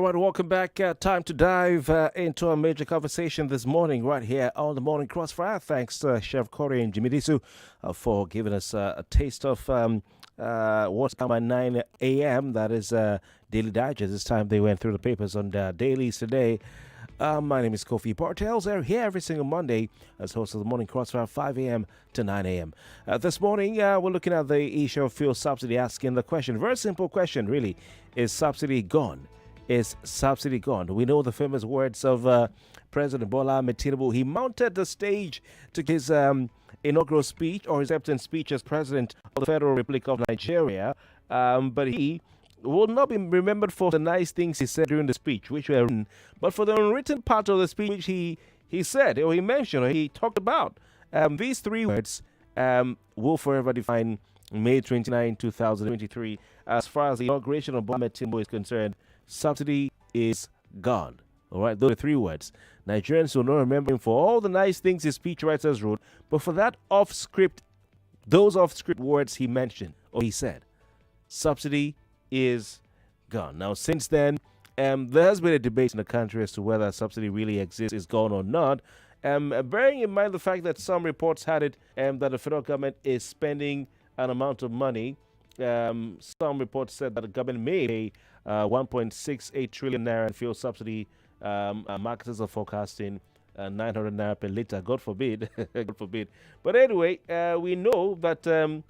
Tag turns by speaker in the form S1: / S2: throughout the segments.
S1: All right, welcome back. Time to dive into a major conversation this morning, right here on the Morning Crossfire. Thanks to Chef Corey and Jimmy Disu for giving us a taste of what's come by 9 a.m. That is Daily Digest. This time they went through the papers on dailies today. My name is Kofi. Bartels are here every single Monday as host of the Morning Crossfire, 5 a.m. to 9 a.m. This morning, we're looking at the issue of fuel subsidy, asking the question, very simple question, really, is subsidy gone? Is subsidy gone? We know the famous words of President Bola Ahmed Tinubu. He mounted the stage to his inaugural speech or his acceptance speech as President of the Federal Republic of Nigeria, but he will not be remembered for the nice things he said during the speech, which were written, but for the unwritten part of the speech which he said, or he mentioned, or he talked about. These three words will forever define May 29, 2023. As far as the inauguration of Bola Ahmed Tinubu is concerned, subsidy is gone. All right, those are three words. Nigerians will not remember him for all the nice things his speechwriters wrote, but for that those off-script words he mentioned or he said, subsidy is gone. Now, since then, there has been a debate in the country as to whether subsidy really exists, is gone or not. Bearing in mind the fact that some reports had it that the federal government is spending an amount of money. Some reports said that the government may pay 1.68 trillion naira in fuel subsidy. Marketers are forecasting 900 naira per liter. God forbid. God forbid. But anyway, we know that in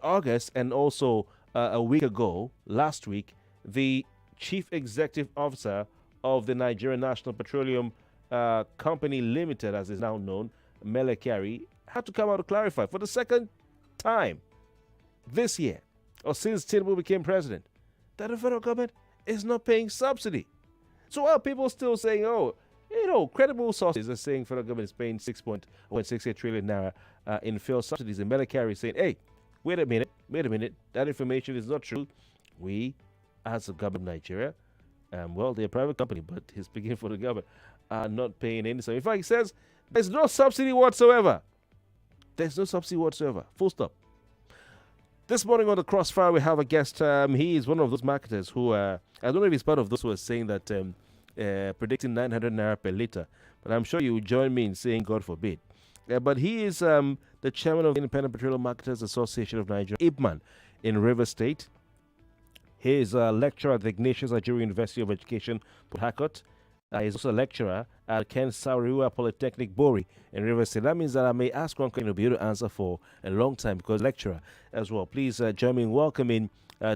S1: August and also a week ago, last week, the chief executive officer of the Nigerian National Petroleum Company Limited, as is now known, Mele Kyari, had to come out to clarify for the second time this year, or since Tinubu became president, that the federal government is not paying subsidy. So while people still saying, credible sources are saying federal government is paying 6.68 trillion naira in fuel subsidies, and Mele Kyari is saying, hey, wait a minute, that information is not true. We, as the government of Nigeria, they're a private company, but he's speaking for the government, are not paying any subsidy. In fact, he says there's no subsidy whatsoever. There's no subsidy whatsoever. Full stop. This morning on the Crossfire, we have a guest. He is one of those marketers who, I don't know if he's part of those who are saying that predicting 900 naira per liter, but I'm sure you will join me in saying God forbid. But he is the chairman of the Independent Petroleum Marketers Association of Nigeria, IPMAN, in Rivers State. He is a lecturer at the Ignatius Nigeria University of Education, Port Harcourt. He's also a lecturer at Ken Sauriwa Polytechnic, Bori, in Rivers State. That means that I may ask one question to be able to answer for a long time because lecturer as well. Please join me in welcoming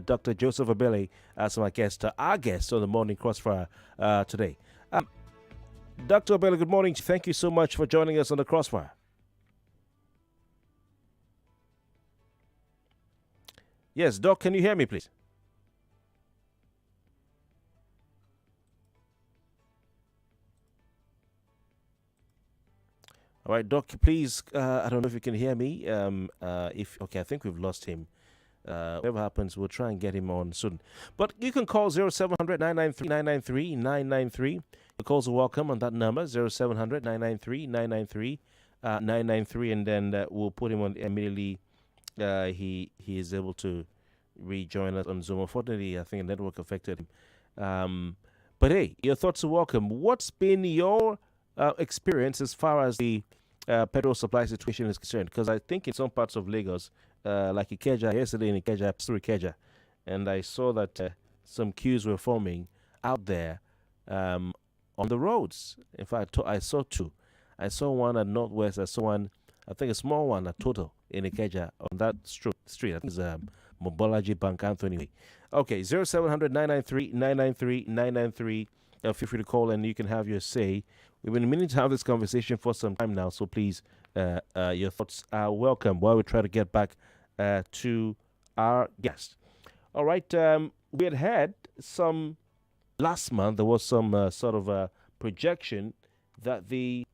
S1: Dr. Joseph Obele as my guest, our guest on the Morning Crossfire today. Dr. Obele, good morning. Thank you so much for joining us on the Crossfire. Yes, Doc, can you hear me, please? All right, Doc, please, I don't know if you can hear me. Okay, I think we've lost him. Whatever happens, we'll try and get him on soon. But you can call 0700 993 993 993. The calls are welcome on that number, 0700 993 993 993, and then we'll put him on immediately. He is able to rejoin us on Zoom. Unfortunately, I think the network affected him. But hey, your thoughts are welcome. What's been your experience as far as the petrol supply situation is concerned? Because I think in some parts of Lagos, like Ikeja, yesterday in Ikeja, and I saw that some queues were forming out there on the roads. In fact, I saw two. I saw one at Northwest. I saw one, I think a small one at Total in Ikeja on that street. I think it's Mobolaji Bank Anthony. Okay, 0700 993 993 993. Feel free to call and you can have your say. We've been meaning to have this conversation for some time now, so please, your thoughts are welcome while we try to get back to our guest. All right, we had some, last month, there was some sort of a projection that the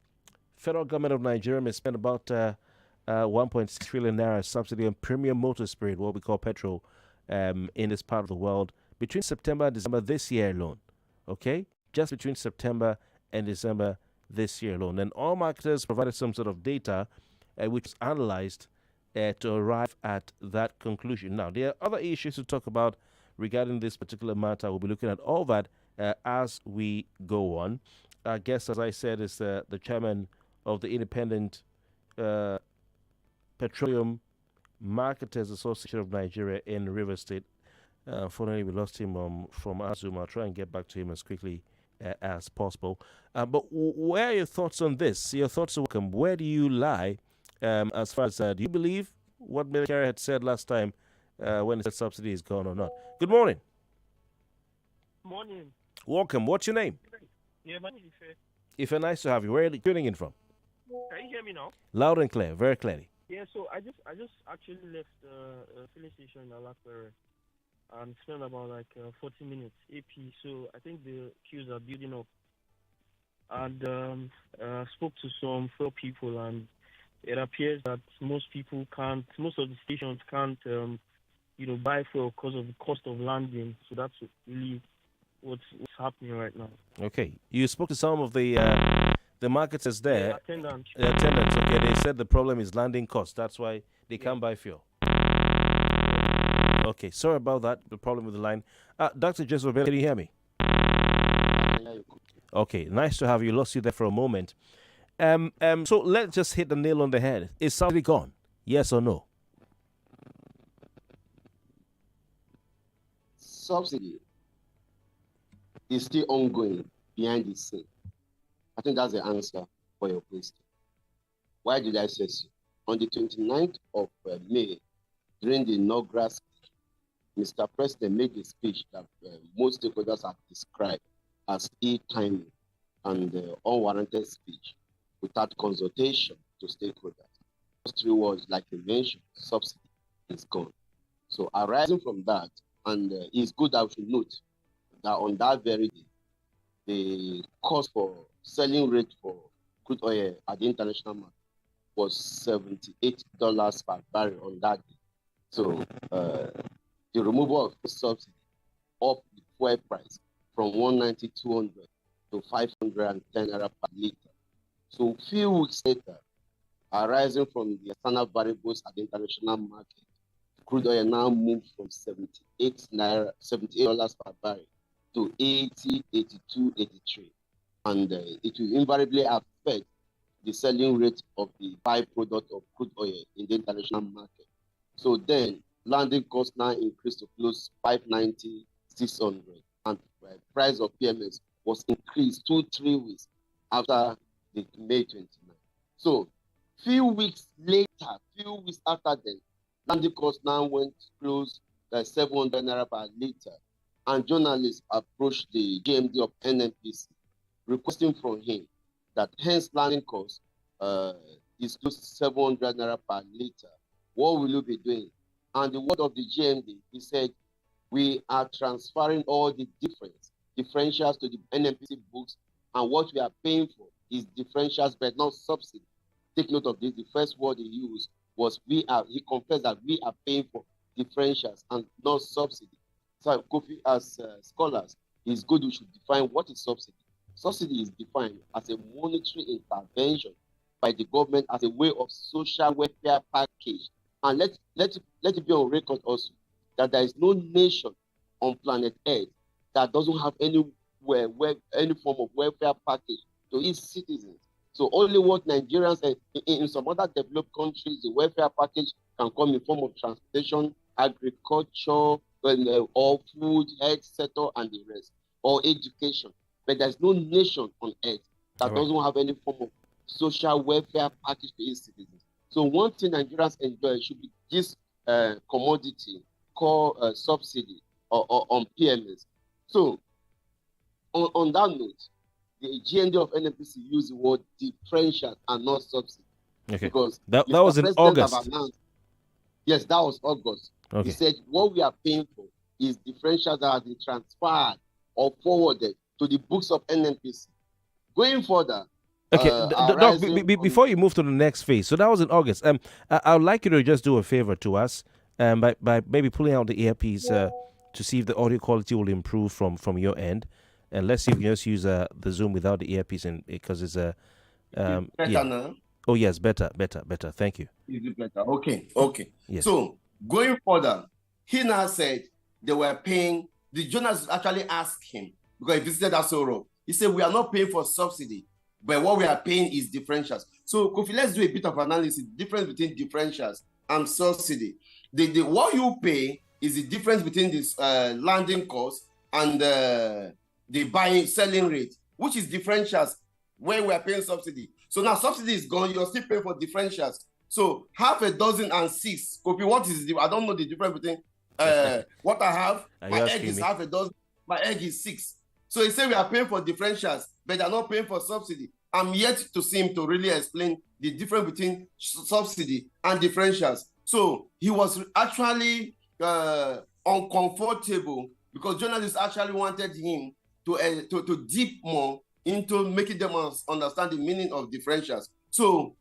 S1: federal government of Nigeria may spend about 1.6 trillion naira subsidy on premium motor spirit, what we call petrol, in this part of the world between September and December this year alone. Okay? Just between September and December this year alone. And all marketers provided some sort of data which was analyzed to arrive at that conclusion. Now, there are other issues to talk about regarding this particular matter. We'll be looking at all that as we go on. Our guest, as I said, is the chairman of the Independent uh, Petroleum Marketers Association of Nigeria in Rivers State. Fortunately, we lost him from our Zoom. I'll try and get back to him as quickly as possible. But where are your thoughts on this? Your thoughts are welcome. Where do you lie as far as do you believe what Medicare had said last time when it said subsidy is gone or not? Good morning.
S2: Morning.
S1: Welcome. What's your name?
S2: Yeah, my name is Ife.
S1: Ife, nice to have you. Where are you tuning in from?
S2: Can you hear me now?
S1: Loud and clear, very clearly.
S2: Yeah, so I just actually left a filling station in Alakwere and spent about like 40 minutes AP. So I think the queues are building up. And spoke to some fellow people, and it appears that most of the stations can't, buy fuel because of the cost of landing. So that's really what's happening right now.
S1: Okay, you spoke to some of the marketers there.
S2: Attendants.
S1: Attendants. Okay, they said the problem is landing cost. That's why they can't buy fuel. Okay, sorry about that. The problem with the line. Dr. Joseph Obele, can you hear me? Okay, nice to have you. Lost you there for a moment. So let's just hit the nail on the head. Is subsidy gone? Yes or no?
S3: Subsidy is still ongoing behind the scene. I think that's the answer for your question. Why did I say so? On the 29th of May, during the inaugural speech, Mr. President made a speech that most stakeholders have described as ill-timed and unwarranted speech without consultation to stakeholders. Those three words, like you mentioned, subsidy is gone. So arising from that, and it's good that we should note that on that very day, the cost for selling rate for crude oil at the international market was $78 per barrel on that day. So the removal of subsidy up the fuel price from 190, 200 to 510 naira per liter. So a few weeks later, arising from the external variables at the international market, crude oil now moved from $78 per barrel to 80, 82, 83. And it will invariably affect the selling rate of the byproduct of crude oil in the international market. So then landing cost now increased to close 590, 600. And the price of PMS was increased 2-3 weeks after the May 29. So few weeks after then, landing cost now went close 700 naira per liter. And journalists approached the GMD of NNPC, requesting from him that hence landing cost is close to 700 naira per liter. What will you be doing? And the word of the GMD, he said, we are transferring all the differentials to the NNPC books, and what we are paying for is differentials, but not subsidy. Take note of this. The first word he used was he confessed that we are paying for differentials and not subsidy. So Kofi, as scholars, it's good we should define what is subsidy. Subsidy is defined as a monetary intervention by the government as a way of social welfare package. And let it be on record also that there is no nation on planet Earth that doesn't have any form of welfare package to its citizens. So only what Nigerians in some other developed countries, the welfare package can come in form of transportation, agriculture, or food, health sector, and the rest, or education. But there's no nation on earth that doesn't have any form of social welfare package to its citizens. So one thing Nigerians enjoy should be this commodity called subsidy or on PMS. So on that note, the GND of NNPC used the word differential and not subsidy.
S1: Okay.
S3: Because
S1: that was in August.
S3: Yes, that was August. Okay. He said what we are paying for is differentials that have been transferred or forwarded to the books of NNPC. Going further,
S1: okay, Doc, before you move to the next phase, so that was in August. I would like you to just do a favor to us, by maybe pulling out the earpiece to see if the audio quality will improve from your end, and let's see if you can just use the Zoom without the earpiece in, because it's a
S3: better now.
S1: Oh yes, better. Thank you.
S3: Is it better? Okay.
S1: Yes.
S3: So going further, he now said they were paying. The journalists actually asked him because he visited Aso Rock. He said, we are not paying for subsidy, but what we are paying is differentials. So, Kofi, let's do a bit of analysis, difference between differentials and subsidy. What you pay is the difference between this landing cost and the selling rate, which is differentials when we are paying subsidy. So now subsidy is gone, you're still paying for differentials. So half a dozen and 6. Kofi, what is I don't know the difference between what I have. My egg is half a dozen, my egg is 6. So he said we are paying for differentials, but they're not paying for subsidy. I'm yet to see him to really explain the difference between subsidy and differentials. So he was actually uncomfortable because journalists actually wanted him to deep more into making them understand the meaning of differentials. So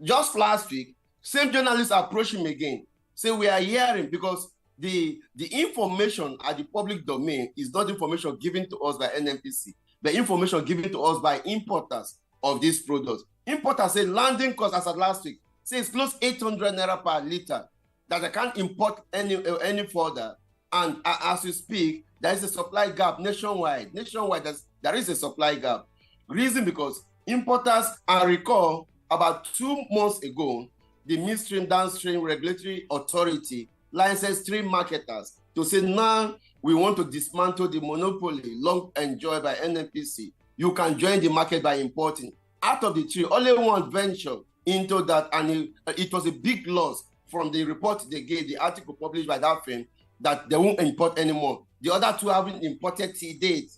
S3: just last week, same journalists approached him again, say we are hearing, because the information at the public domain is not information given to us by NNPC, but information given to us by importers of these products. Importers say landing cost, as of last week, say it's close 800 naira per liter, that they can't import any further. And as we speak, there is a supply gap nationwide. There is a supply gap. Reason because importers, I recall about 2 months ago, the midstream downstream regulatory authority licensed 3 marketers to say now we want to dismantle the monopoly long enjoyed by NNPC. You can join the market by importing. Out of the 3, only one ventured into that, and it was a big loss from the report they gave, the article published by that firm, that they won't import anymore. The other 2 haven't imported till date.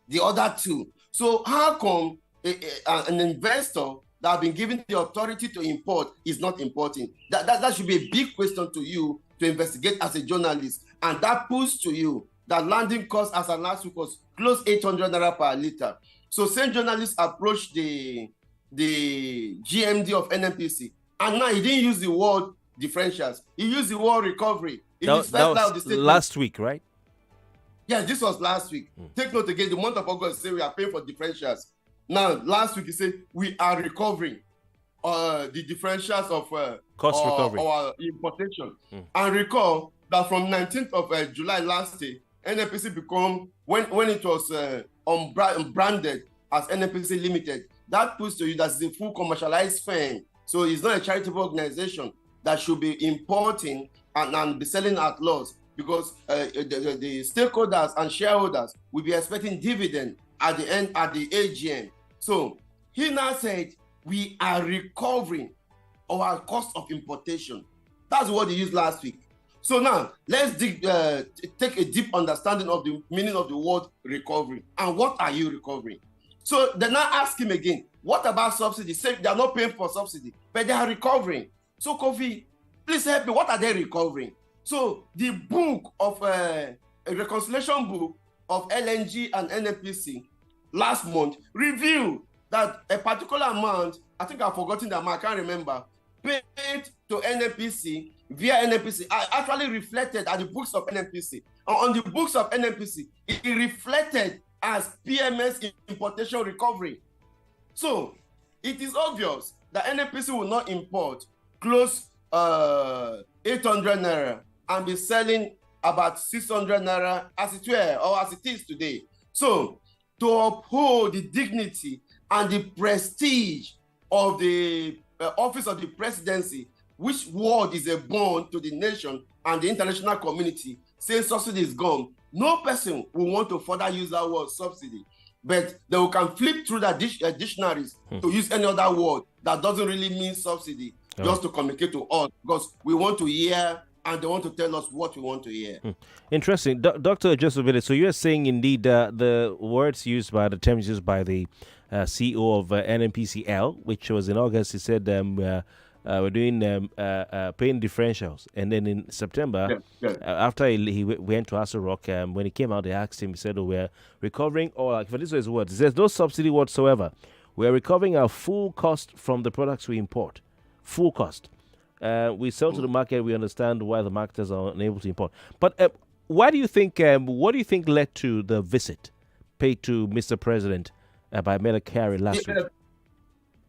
S3: The other 2. So how come an investor that have been given the authority to import is not importing? That should be a big question to you to investigate as a journalist. And that proves to you that landing cost as of last week was close 800 naira per liter. So same journalists approached the GMD of NNPC, and now he didn't use the word differentials. He used the word recovery.
S1: That was last week, right?
S3: Yeah, this was last week. Take note again, the month of August, say we are paying for differentials. Now, last week, he said we are recovering the differentials of
S1: cost recovery,
S3: our importation. And recall that from 19th of July last year, NNPC become, when it was branded as NNPC Limited, that puts to you that's a full commercialized firm. So it's not a charitable organization that should be importing and be selling at loss, because the stakeholders and shareholders will be expecting dividend at the end, at the AGM. So he now said, we are recovering our cost of importation. That's what he used last week. So now let's take a deep understanding of the meaning of the word recovery. And what are you recovering? So they now ask him again, what about subsidy? Say they are not paying for subsidy, but they are recovering. So Kofi, please help me. What are they recovering? So the book of a reconciliation book of LNG and NNPC last month revealed that a particular amount, I think I've forgotten the amount, I can't remember, paid to NNPC via NNPC actually reflected at the books of NNPC. On the books of NNPC, it reflected as PMS importation recovery. So it is obvious that NNPC will not import close 800 naira and be selling about 600 naira as it were, or as it is today. So to uphold the dignity and the prestige of the office of the presidency, which word is a bond to the nation and the international community, saying subsidy is gone, no person will want to further use that word subsidy. But they can flip through the dictionaries to use any other word that doesn't really mean subsidy, just to communicate to us, because we want to hear and they want to tell us what we want to hear.
S1: Interesting. Dr. Obele, so you're saying indeed the words used by, the terms used by the CEO of NNPCL, which was in August, he said we're doing paying differentials. And then in September, after he went to Aso Rock, when he came out, they asked him, he said, we're recovering, or like, for this was his words, he says, no subsidy whatsoever. We're recovering our full cost from the products we import. Full cost. We sell to the market. We understand why the marketers are unable to import. But why do you think? What do you think led to the visit paid to Mr. President by Mele Kyari last week?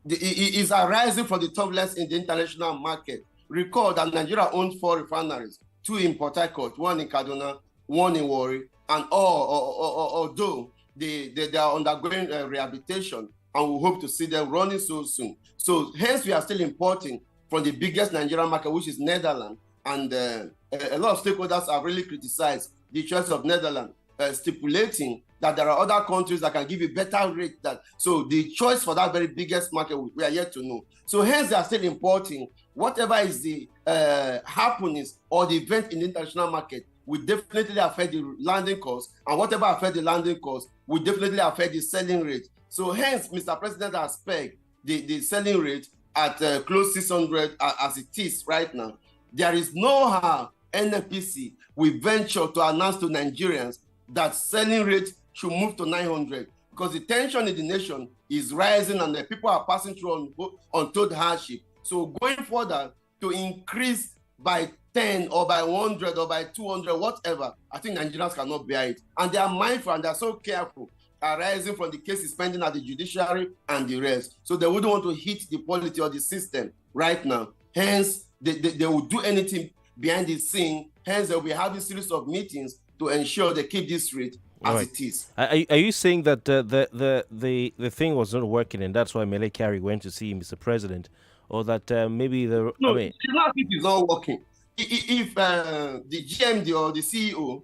S3: It is arising from the turbulence in the international market. Recall that Nigeria owns 4 refineries, 2 in Port Harcourt, 1 in Kaduna, 1 in Warri, and although they are undergoing rehabilitation, and we hope to see them running so soon. So hence we are still importing from the biggest Nigerian market, which is Netherlands, and a lot of stakeholders have really criticized the choice of Netherlands, stipulating that there are other countries that can give you better rate. So the choice for that very biggest market, we are yet to know. So hence they are still importing. Whatever is the happenings or the event in the international market will definitely affect the landing cost, and whatever affect the landing cost will definitely affect the selling rate. So hence, Mr. President has pegged the selling rate at close 600 as it is right now. There is no how NNPC will venture to announce to Nigerians that selling rate should move to 900, because the tension in the nation is rising and the people are passing through untold hardship. So going further to increase by 10 or by 100 or by 200, whatever, I think Nigerians cannot bear it. And they are mindful and they are so careful, arising from the cases pending at the judiciary and the rest. So they wouldn't want to hit the polity or the system right now. Hence, they will do anything behind the scene. Hence, they'll be having a series of meetings to ensure they keep this rate as it is.
S1: Are you saying that the thing was not working and that's why Mele Kyari went to see Mr. President, or that maybe the
S3: no, it's not if it's not working. If the GMD or the CEO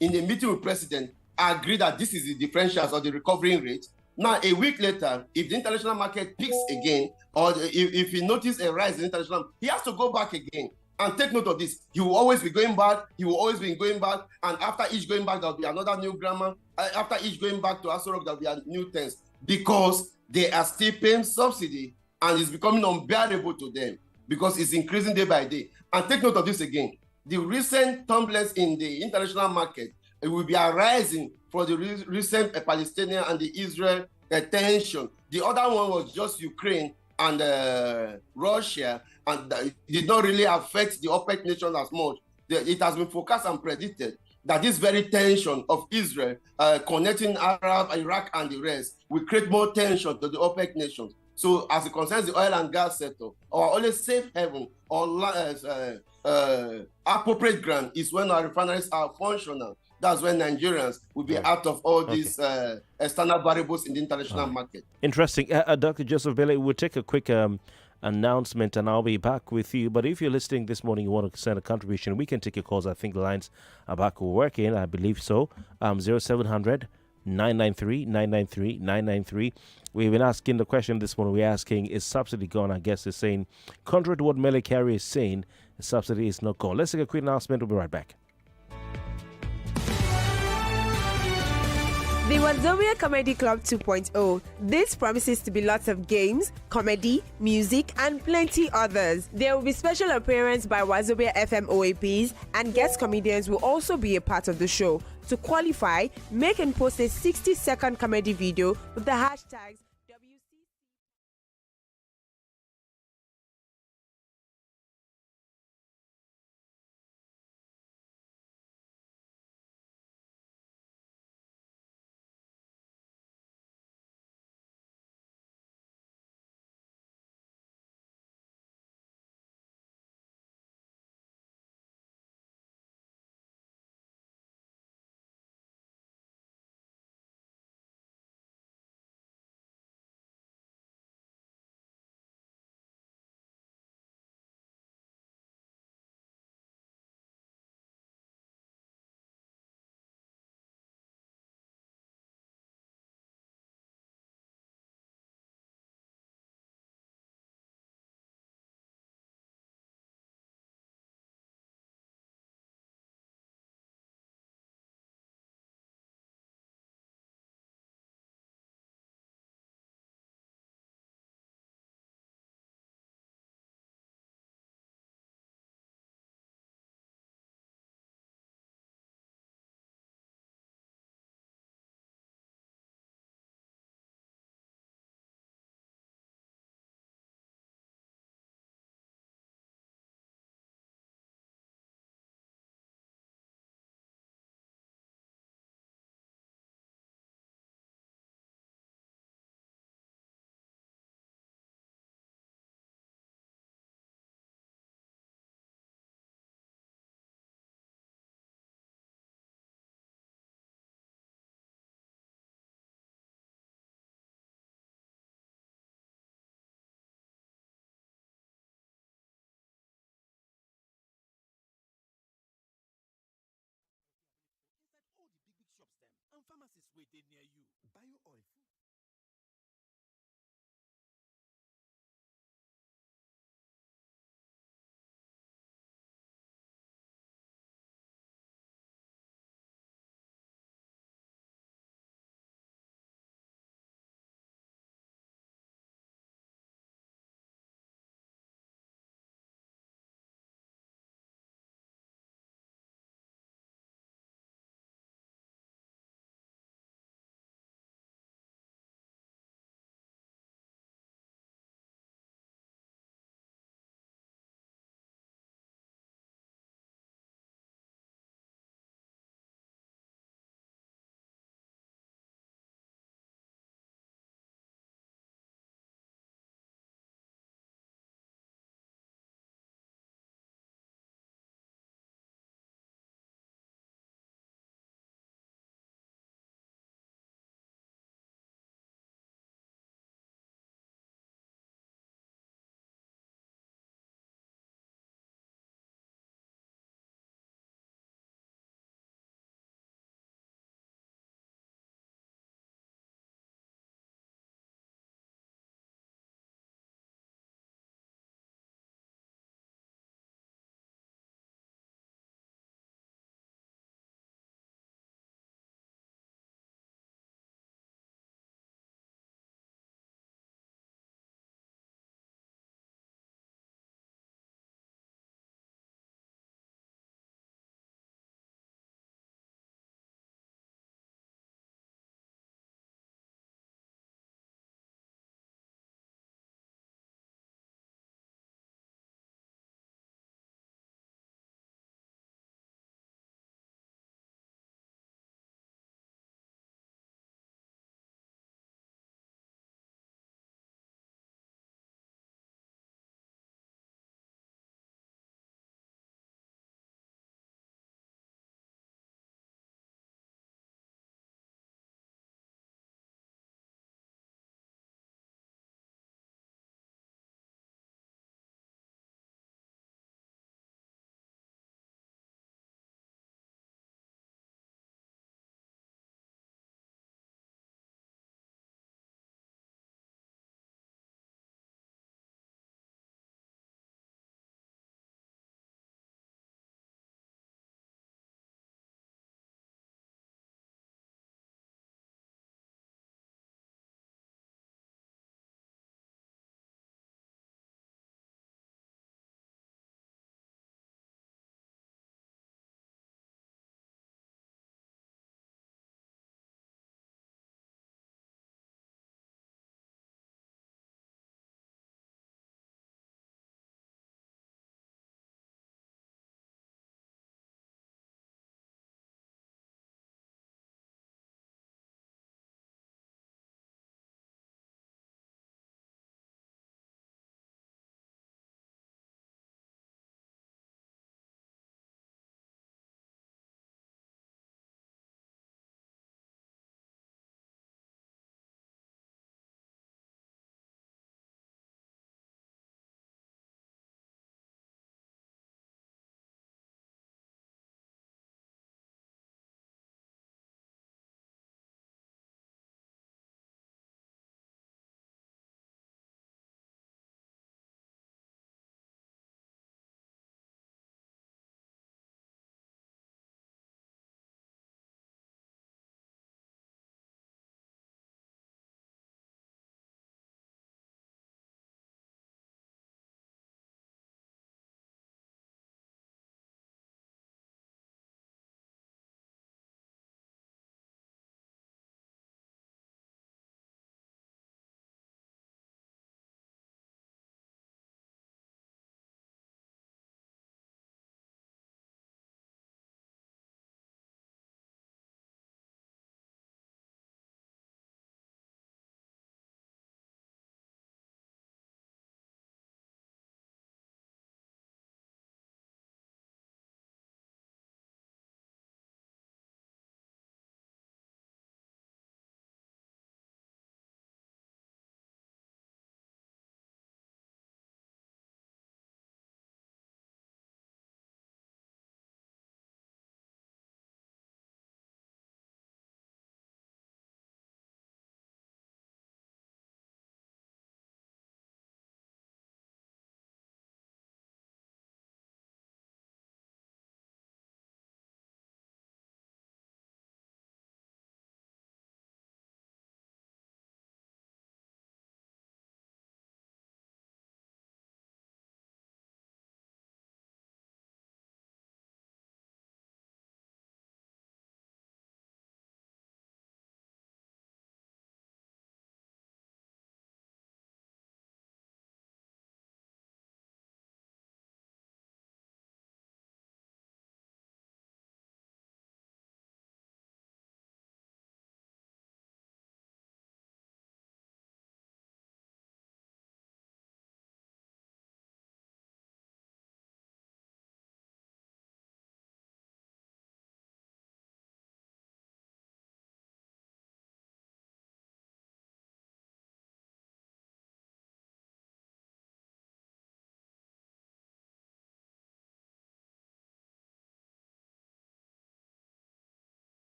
S3: in the meeting with President agree that this is the differentials or the recovery rate, now a week later, if the international market peaks again, or if he notices a rise in international, he has to go back again. And take note of this, he will always be going back, and after each going back, there'll be another new grammar. After each going back to Aso Rock, there'll be a new tense, because they are still paying subsidy, and it's becoming unbearable to them, because it's increasing day by day. And take note of this again, the recent turbulence in the international market, it will be arising for the recent Palestinian and the Israel tension. The other one was just Ukraine and Russia, and it did not really affect the OPEC nations as much. It has been forecast and predicted that this very tension of Israel connecting Arab, Iraq, and the rest will create more tension to the OPEC nations. So as it concerns the oil and gas sector, our only safe haven or appropriate ground is when our refineries are functional. That's when Nigerians will be out of all these external variables in the international market.
S1: Interesting. Dr. Joseph Obele, we'll take a quick announcement and I'll be back with you. But if you're listening this morning, you want to send a contribution, we can take your calls. I think the lines are back working. I believe so. 0700 993 993 993. We've been asking the question this morning. We're asking, is subsidy gone? I guess it's saying, contrary to what Mele Kyari is saying, the subsidy is not gone. Let's take a quick announcement. We'll be right back.
S4: The Wazobia Comedy Club 2.0. This promises to be lots of games, comedy, music, and plenty others. There will be special appearance by Wazobia FM OAPs, and guest comedians will also be a part of the show. To qualify, make and post a 60-second comedy video with the hashtags
S5: pharmacies within near you.
S6: Bio oil full.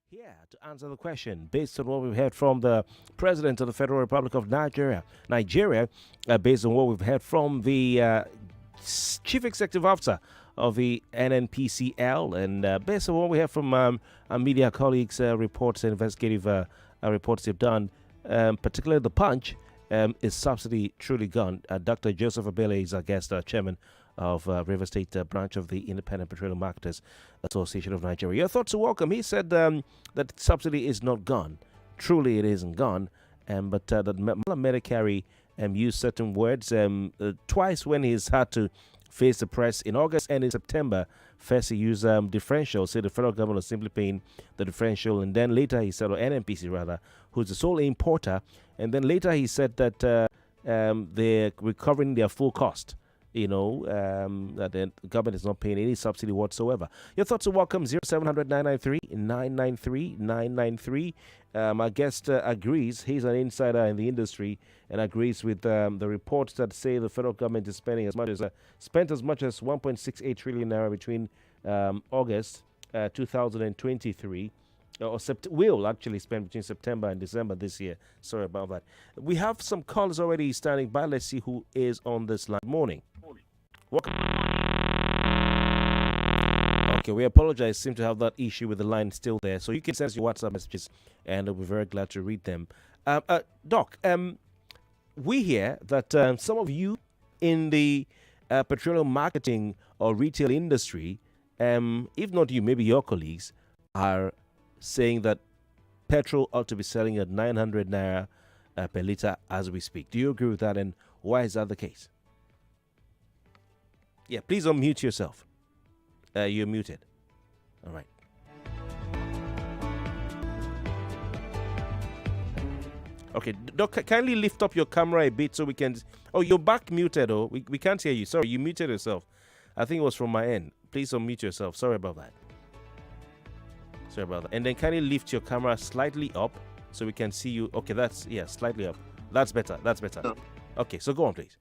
S1: Here to answer the question, based on what we've heard from the President of the Federal Republic of Nigeria, based on what we've heard from the Chief Executive Officer of the NNPCL, and based on what we have from our media colleagues' reports and investigative reports they've done, particularly the Punch, is subsidy truly gone? Dr. Joseph Obele is our guest, chairman of River State branch of the Independent Petroleum Marketers Association of Nigeria. Your thoughts are welcome. He said that subsidy is not gone. Truly, it isn't gone. But that Medicare used certain words twice when he's had to face the press in August and in September. First, he used differential, said the federal government was simply paying the differential, and then later he said, or NNPC rather, who's the sole importer, and then later he said that they're recovering their full cost. That the government is not paying any subsidy whatsoever. Your thoughts are welcome. 0700 993 993 993. Our guest agrees. He's an insider in the industry and agrees with the reports that say the federal government is spending as much as 1.68 trillion naira between August 2023. Will actually spend between September and December this year. Sorry about that. We have some callers already standing by. Let's see who is on this line. Morning. Welcome. Okay, we apologize. Seem to have that issue with the line still there. So you can send us your WhatsApp messages, and we'll be very glad to read them. Doc, we hear that some of you in the petroleum marketing or retail industry, if not you, maybe your colleagues, are saying that petrol ought to be selling at 900 naira per litre as we speak. Do you agree with that, and why is that the case? Yeah, please unmute yourself. You're muted. All right. Okay, Doc, kindly lift up your camera a bit so we can... Oh, you're back muted, oh. We can't hear you. Sorry, you muted yourself. I think it was from my end. Please unmute yourself. Sorry about that. And then kindly lift your camera slightly up so we can see you. Okay, slightly up. That's better. Okay, so go on, please.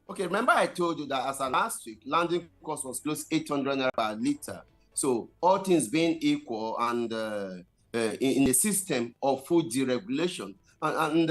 S3: Okay, remember I told you that as of last week, landing cost was close 800 naira per litre. So all things being equal, and in the system of food deregulation, and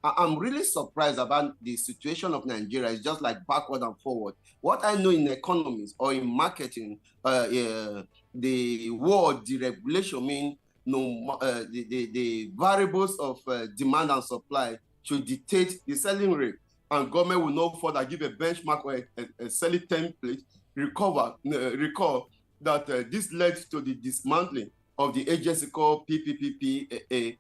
S3: I'm really surprised about the situation of Nigeria. It's just like backward and forward. What I know in economics or in marketing, the word deregulation means the variables of demand and supply should dictate the selling rate, and government will not further give a benchmark or a selling template. Recall that this led to the dismantling of the agency called PPPP,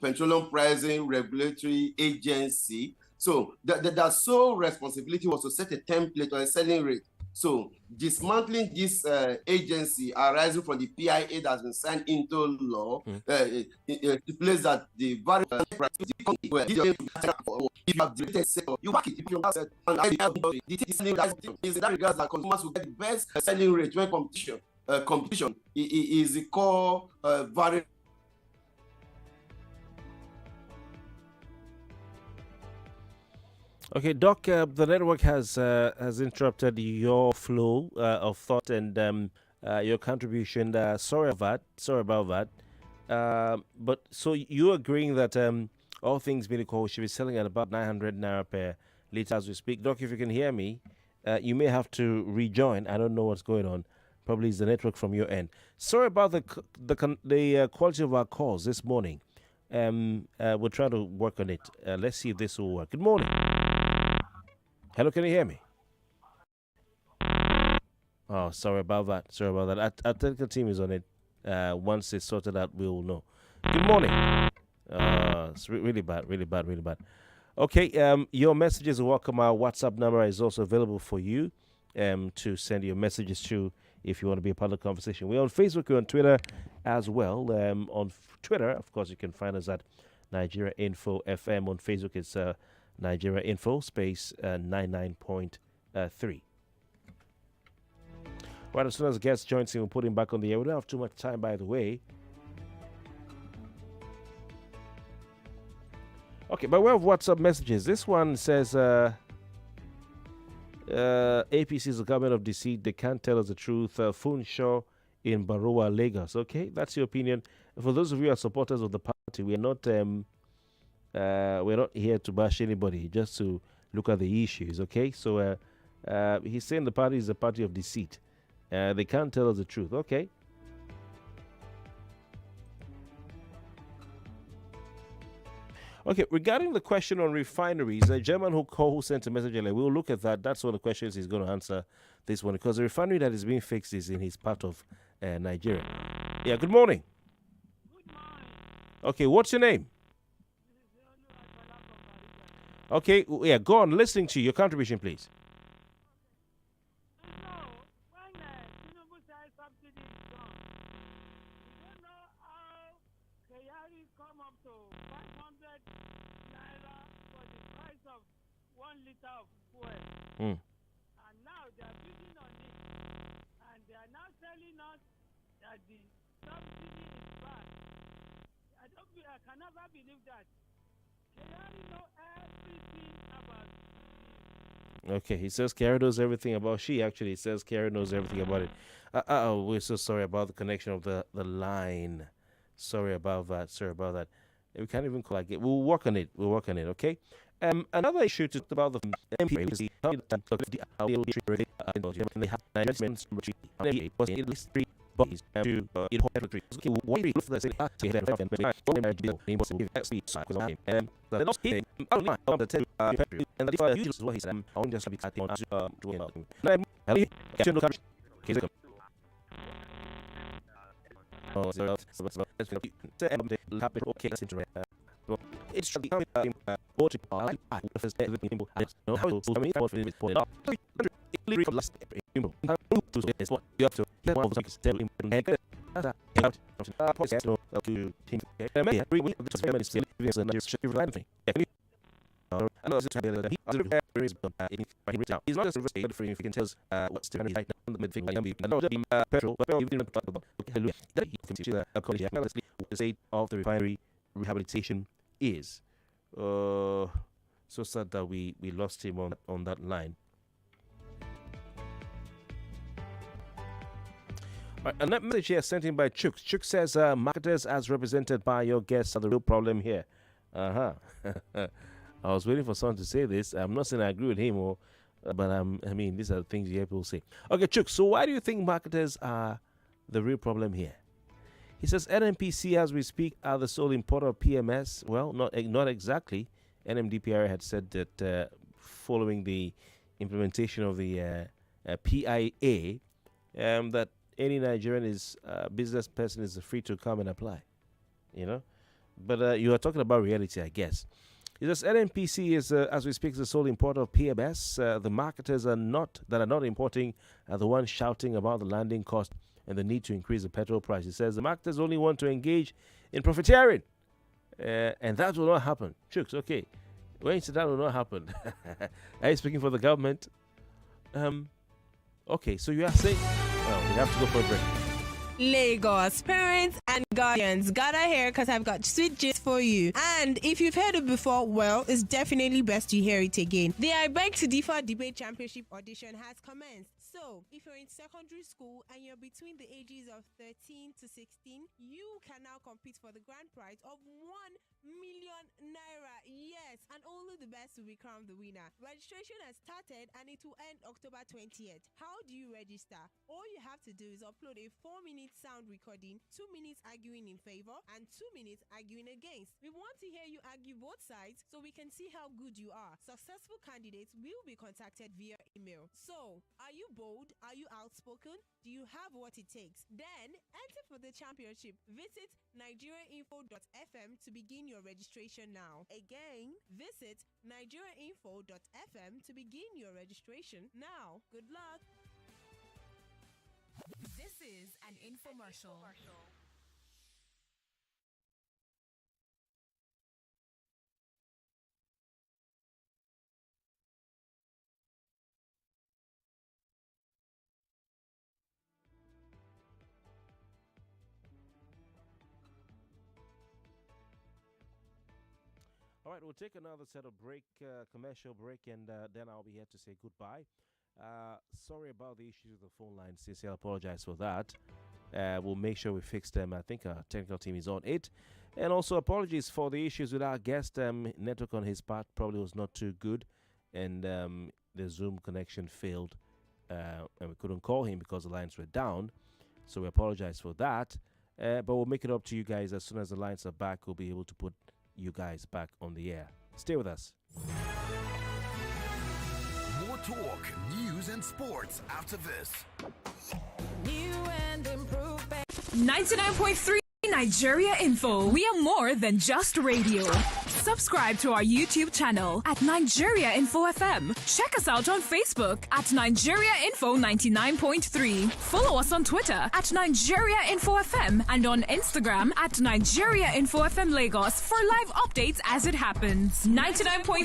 S3: Petroleum Pricing Regulatory Agency. So the sole responsibility was to set a template or a selling rate. So dismantling this agency arising from the PIA that has been signed into law stipulates that the variable price if you have deleted sale, you back it. If you have said, and is that regards that consumers will get the best selling rate when competition is the core variable.
S1: Okay, Doc, the network has interrupted your flow of thought and your contribution. Sorry about that. But so you're agreeing that all things being equal, we should be selling at about 900 naira per litre as we speak. Doc, if you can hear me, you may have to rejoin. I don't know what's going on. Probably it's the network from your end. Sorry about the quality of our calls this morning. We'll try to work on it. Let's see if this will work. Good morning. Hello, can you hear me? Oh, sorry about that. Our technical team is on it. Once it's sorted out, we will know. Good morning. It's really bad. Okay, your messages are welcome. Our WhatsApp number is also available for you to send your messages to if you want to be a part of the conversation. We're on Facebook, we're on Twitter as well. On Twitter, of course, you can find us at Nigeria Info FM. On Facebook, it's Nigeria Info space 99.3. Right, as soon as the guest joins in, we'll put him back on the air. We don't have too much time, by the way. Okay, by way of WhatsApp messages, this one says, APC is the government of deceit. They can't tell us the truth. Funshaw in Baroa, Lagos. Okay, that's your opinion. For those of you who are supporters of the party, we're not here to bash anybody, just to look at the issues. Okay, so he's saying the party is a party of deceit. They can't tell us the truth. Okay. Okay, regarding the question on refineries, a German who sent a message earlier, we'll look at that. That's one of the questions he's going to answer this one, because the refinery that is being fixed is in his part of Nigeria. Yeah, good morning.
S5: Good morning.
S1: Okay, what's your name? Okay, yeah, go on, listening to you. Your contribution, please.
S5: So, when Tinubu said subsidy is gone, we don't know how Kayari come up to 500 naira for the price of 1 liter of fuel.
S1: Mm.
S5: And now they are building on it. And they are now telling us that the subsidy is bad. I can never believe that. Kayari know everything about this.
S1: Okay, he says Kara knows everything about she. Actually, he says Kara knows everything about it. We're so sorry about the connection of the line. Sorry about that. Sorry about that. We can't even call it. We'll work on it. We'll work on it. Okay. Another issue to talk about the MP was at least 3 bodies to inherit. Okay, why do you look for the it's he's not just frustrated for if he can tell us what's the right now the midfield petrol, but even the state of the refinery rehabilitation is. So sad that we lost him on that line. Right, and that message here sent in by Chuk. Chuk says, marketers as represented by your guests are the real problem here. I was waiting for someone to say this. I'm not saying I agree with him, but I mean, these are the things you hear people say. Okay, Chuk, so why do you think marketers are the real problem here? He says NMPC, as we speak, are the sole importer of PMS. Well, not exactly. NMDPR had said that following the implementation of the PIA, that any Nigerian business person is free to come and apply, But you are talking about reality, I guess. It says NMPC is, as we speak, the sole importer of PMS. The marketers that are not importing are the ones shouting about the landing cost and the need to increase the petrol price. It says the marketers only want to engage in profiteering, and that will not happen. Chooks, okay. When you said that will not happen, are you speaking for the government? Okay, so you are saying, we have to go for a break.
S4: Lagos, parents and guardians, gather here because I've got sweet gist for you. And if you've heard it before, well, it's definitely best you hear it again. The I Beg to Differ Debate Championship audition has commenced. So, if you're in secondary school and you're between the ages of 13 to 16, you can now compete for the grand prize of 1,000,000 naira. Yes, and only the best will be crowned the winner. Registration has started and it will end October 20th. How do you register? All you have to do is upload a 4-minute sound recording, 2 minutes arguing in favor, and 2 minutes arguing against. We want to hear you argue both sides so we can see how good you are. Successful candidates will be contacted via email. So, are you bold? Are you outspoken? Do you have what it takes? Then enter for the championship. Visit nigeriainfo.fm to begin your registration now. Again, visit nigeriainfo.fm to begin your registration now. Good luck.
S6: This is an infomercial.
S1: All right, we'll take another set of commercial break, and then I'll be here to say goodbye. Sorry about the issues with the phone line, Cecil. I apologize for that. We'll make sure we fix them. I think our technical team is on it. And also apologies for the issues with our guest. Network on his part probably was not too good, and the Zoom connection failed, and we couldn't call him because the lines were down. So we apologize for that. But we'll make it up to you guys as soon as the lines are back. We'll be able to put you guys back on the air. Stay with us.
S7: More talk, news, and sports after this.
S6: New and improved.
S8: 99.3 Nigeria Info. We are more than just radio. Subscribe to our YouTube channel at Nigeria Info FM. Check us out on Facebook at Nigeria Info 99.3. Follow us on Twitter at Nigeria Info FM and on Instagram at Nigeria Info FM Lagos for live updates as it happens. 99.3